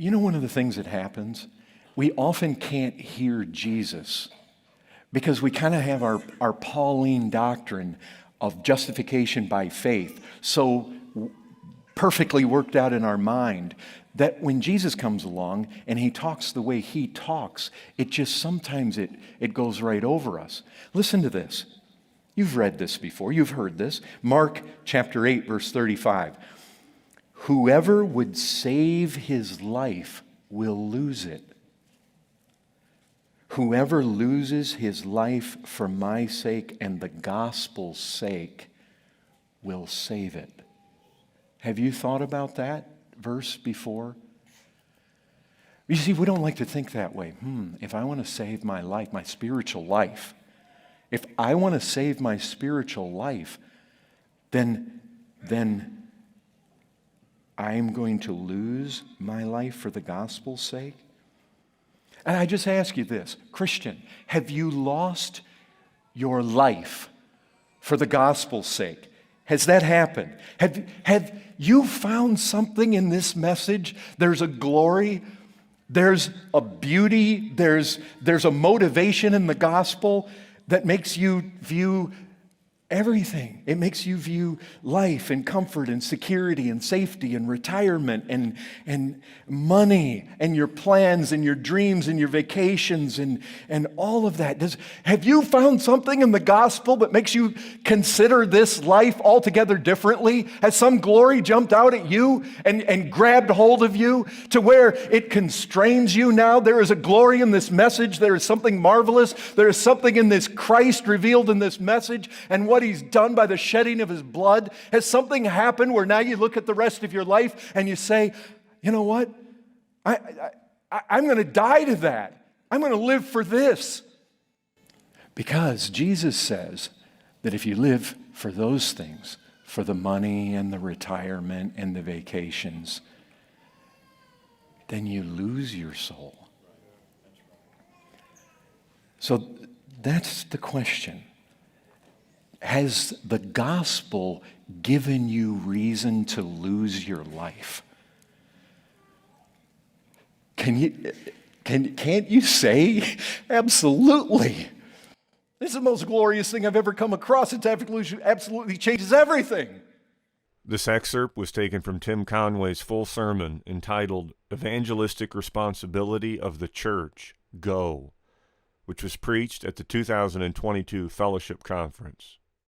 You know, one of the things that happens, we often can't hear Jesus because we kind of have our Pauline doctrine of justification by faith so perfectly worked out in our mind that when Jesus comes along and he talks the way he talks, it just sometimes it goes right over us. Listen to this. You've read this before. You've heard this. Mark chapter 8, verse 35. Whoever would save his life will lose it. Whoever loses his life for my sake and the gospel's sake will save it. Have you thought about that verse before? You see, we don't like to think that way. If I want to save my life, my spiritual life, if I want to save my spiritual life, then I'm going to lose my life for the gospel's sake? And I just ask you this, Christian, have you lost your life for the gospel's sake? Has that happened? Have you found something in this message? There's a glory, there's a beauty, there's a motivation in the gospel that makes you view everything. It makes you view life and comfort and security and safety and retirement and money and your plans and your dreams and your vacations and all of that. Have you found something in the gospel that makes you consider this life altogether differently? Has some glory jumped out at you and grabbed hold of you to where it constrains you now? There is a glory in this message. There is something marvelous. There is something in this Christ revealed in this message and what he's done by the shedding of his blood. Has something happened where now you look at the rest of your life and you say, you know what? I'm going to die to that. I'm going to live for this. Because Jesus says that if you live for those things, for the money and the retirement and the vacations, then you lose your soul. So that's the question. Has the gospel given you reason to lose your life? Can't you say, absolutely? This is the most glorious thing I've ever come across. It absolutely changes everything. This excerpt was taken from Tim Conway's full sermon entitled Evangelistic Responsibility of the Church, Go, which was preached at the 2022 Fellowship Conference.